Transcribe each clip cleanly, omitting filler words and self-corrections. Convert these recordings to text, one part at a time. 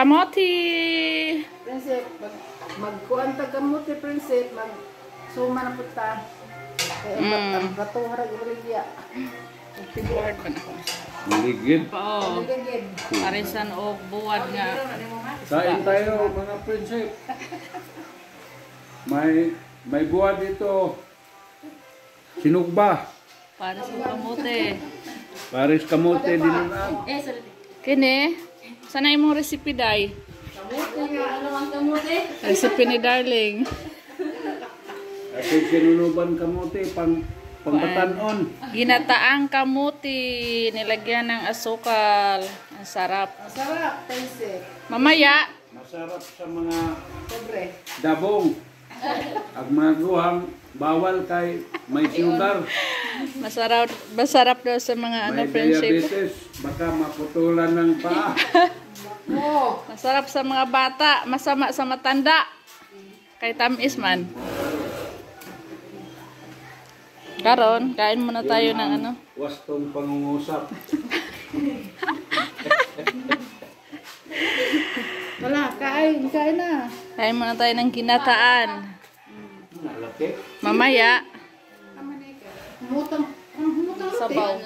Kamote! Prinsip, magkuhan ta kamote, prinsip, magsuma na po ta. Ang bato harag ibaligya. Lord pa na ko. Maligid. Oo. Parisan o buwad nga. Kain tayo mga prinsip. May buwad dito. Sinugba. Paris o kamote. Paris kamote din na. Kini, sana imong recipe day? Kamote nga, ano ang kamote? Recipe ni Darling. Ako kinunuban kamote pang-batanon. Ginataang kamote, nilagyan ng asukal. Ang sarap. Masarap, prinsip. Mamaya, Masarap sa mga Sobre. dabong. Ag maguhang bawal kay may sugar. masarap daw sa mga May friendship. diabetes. Baka maputulan ng paa. Oh, Masarap sa mga bata, masama sa matanda. Kay tamis man. Karon, kain muna tayo ng ano. Wastong pangungusap. wala, kain na. Kain muna tayo ng ginataan. Nalaki. Mamaya, Humutang sabaw.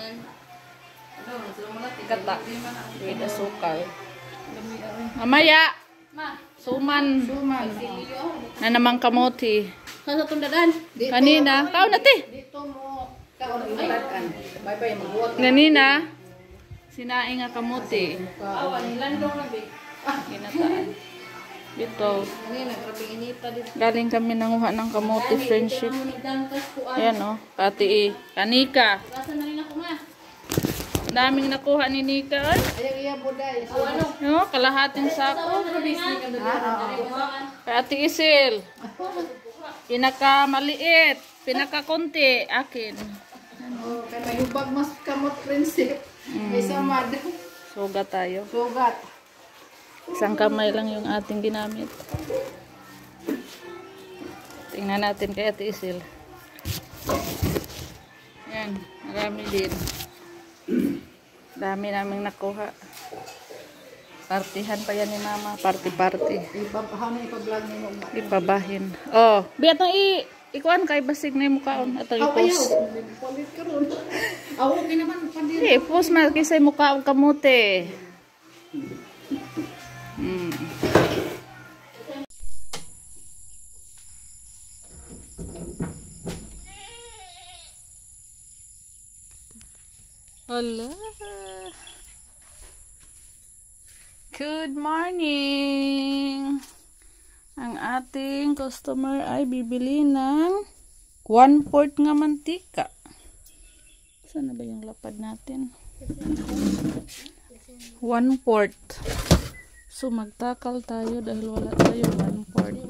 Gata. With asukal. Mamaya, suman. Na namang kamote. Sa tundadan. Kanina, kao na ti. Dito mo, kaon ibadan. Bye-bye, magbuot. Kanina, sinaing nga kamote. Awan, landong na, be. Ginataan. Dito. Kanina, grabing inita dito. Galing kami nanguha ng kamote friendship. Ayan o. Kati Kanika. Basa na rin ako nga. Daming nakuha ni Nika. Ay. Ayaw iya, buday. No, kalahating sako. Kay Ate Isil. Pinakamaliit. Pinakakunti. Akin. Oh, kaya may hubag mas kamot prinsip. May samad. Sugat tayo. Sugat. Isang kamay lang yung ating ginamit. Tingnan natin kay Ate Isil. Yan. Marami din. Dami naming nakuha. Partihan pa yan ni Mama. Party-party. Ipa-vlog niyo mo. Ipabahin. Oh, biat nang ikuan kay basig na yung mukhaon at i-post. Palit ka ron. Aw, okay naman. I-post na kisay mukhaon kamote. Hello. Good morning. Ang ating customer ay bibili ng 1/4 nga mantika. Saan na ba yung lapad natin? 1/4. So magtakal tayo dahil wala tayo 1/4.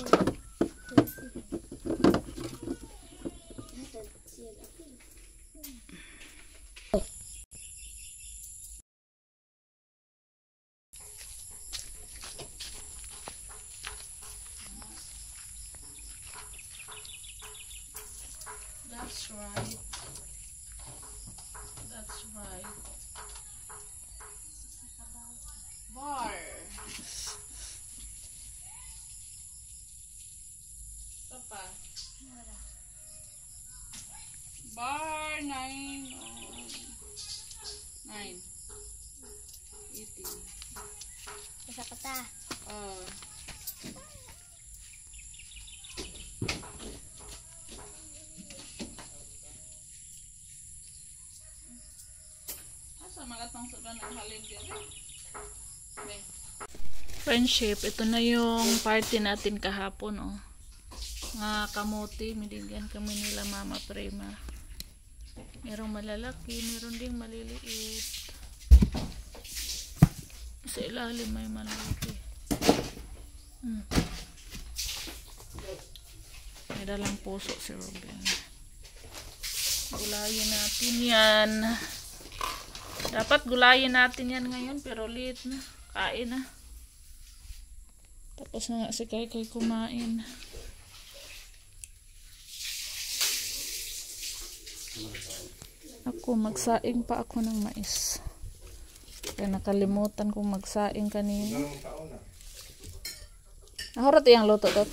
That's right. That's right. Bar. Papa. Bar 9. 9. 18. Bisa kata. Friendship, ito na yung party natin kahapon, oh. Nga kamote, binigyan kami nila Mama Prema. Merong malalaki, meron ding maliliit. Sa ilalim may malaki. May dalang puso si Ruben. Gulayin natin yan. Dapat gulayin natin yan ngayon, pero late na. Kain na. Tapos na nga si Kay kumain. Ako, magsaing pa ako ng mais. Kaya nakalimutan kong magsaing kanina. Ahorot iyang luto tot.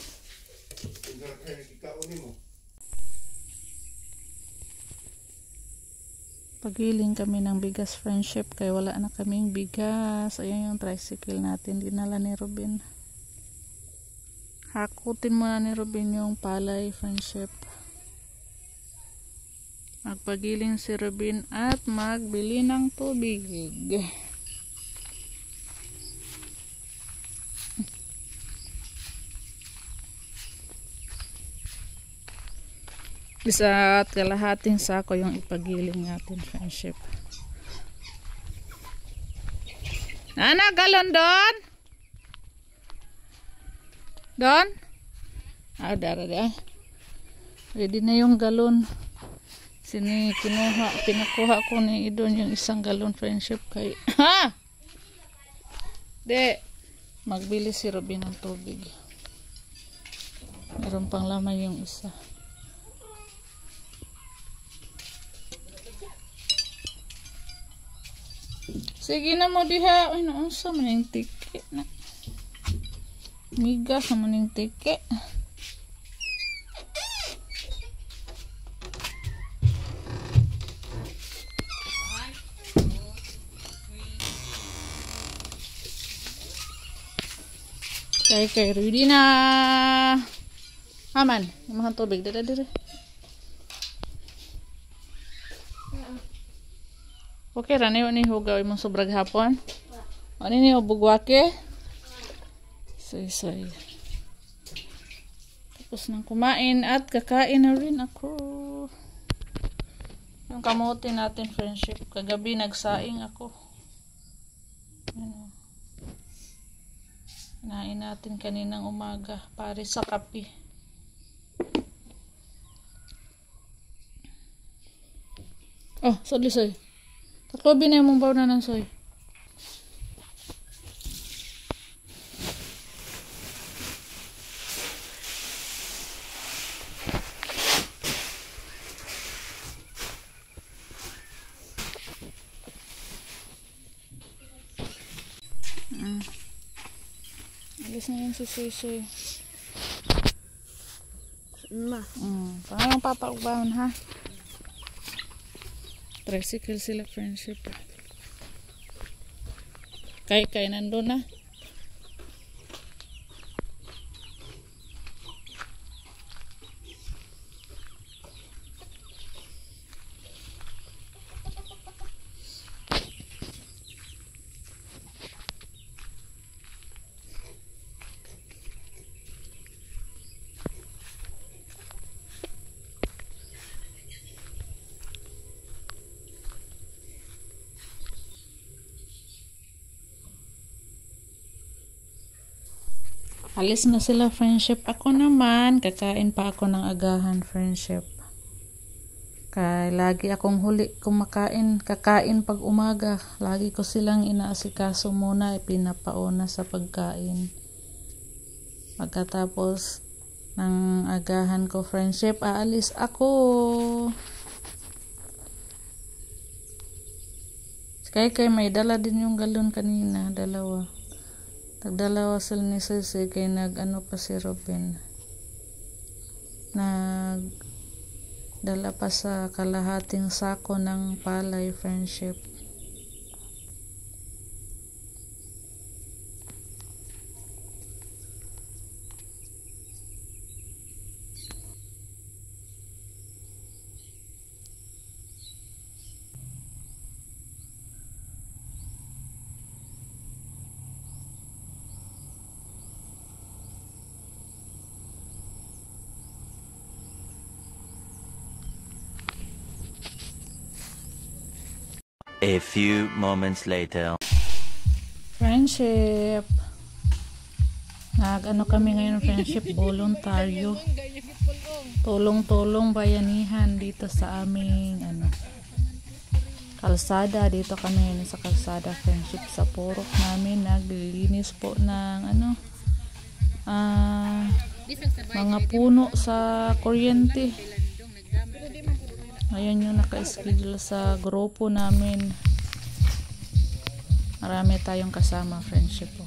Pagiling kami ng bigas friendship kaya wala na kaming bigas. Ayun yung tricycle natin dinala ni Robin. Hakutin muna ni Robin yung palay friendship. Magpagiling si Robin at magbili ng tubig. Isa't kalahating sako yung ipagiling natin friendship. Nana, galon doon? Doon? Dara. Ready na yung galon. Pinakuha ko ni Idon yung isang galon friendship kay ha! Magbili si Robin ng tubig. Meron pang laman yung isa. Sige na mo diha. Ay, naunsa man yung tike na. Migas naman yung tike. Kay ready na. Aman, yung mga tubig. Dada. Okay, rani ni hugaw imong sobrag hapon. Ani ni ubugwake. Say. Tapos nang kumain at kakain na rin ako. Yung kamote natin friendship. Kagabi nagsaing ako. Ano. Kinain natin kaninang umaga. Pare sa kape. Oh, soy. Taklobi na yung baw na ng soy. Alis na yung susoy. Parang papaugbaon ha. Tricycle sila friendship. Kay nandun na. Alis na sila friendship. Ako naman, kakain pa ako ng agahan friendship. Kaya lagi akong huli kakain pag umaga. Lagi ko silang inaasikaso muna, ipinapauna sa pagkain. Pagkatapos ng agahan ko friendship, aalis ako. Kaya may dala din yung galon kanina, dalawa. Nagdalawa sila ni Sisi kay nag-ano pa si Robin. Nagdala pa sa kalahating sako ng palay friendship. A few moments later. Friendship. Nag-ano kami ngayon friendship, voluntaryo. Tulong-tulong bayanihan dito sa aming kalsada. Dito kami sa kalsada friendship sa purok namin. Naglilinis po ng mga puno sa kuryente. Ayan yung naka-schedule sa grupo namin. Marami tayong kasama friendship po.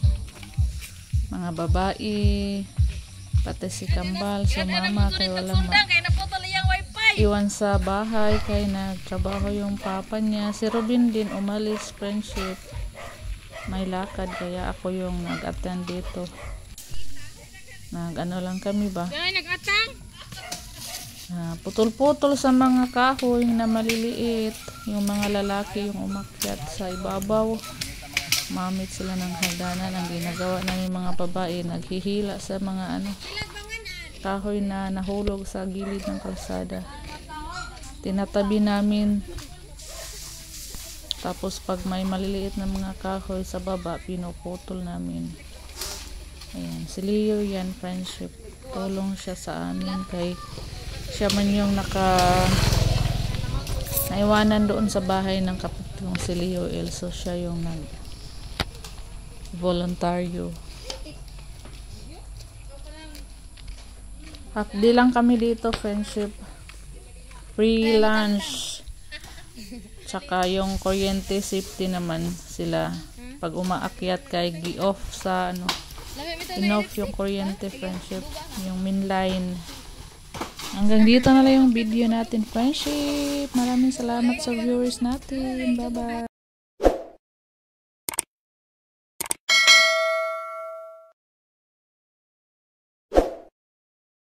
mga babae, pati si Kambal, sumama kay walang iwan sa bahay kay nagtrabaho yung papa niya. Si Robin din umalis, friendship. May lakad kaya ako yung nag-attend dito. Nag-ano lang kami ba? Putol-putol sa mga kahoy na maliliit. Yung mga lalaki yung umakyat sa ibabaw. Mamit sila ng hagdanan. Ang ginagawa namin mga babae, naghihila sa mga kahoy na nahulog sa gilid ng kalsada. Tinatabi namin. Tapos pag may maliliit na mga kahoy sa baba, pinuputol namin. Ayan, si Leo yan, friendship. Tulong siya sa amin kay siya man yung naiwanan doon sa bahay ng kapatid kong si Leo Elso. Siya yung voluntaryo. Half-day lang kami dito, friendship. Free lunch. Tsaka yung kuryente safety naman sila. Pag umaakyat kay gi-off sa in-off yung kuryente, friendship. Yung main line. Hanggang dito na lang yung video natin, friendship. Maraming salamat sa viewers natin. Bye-bye.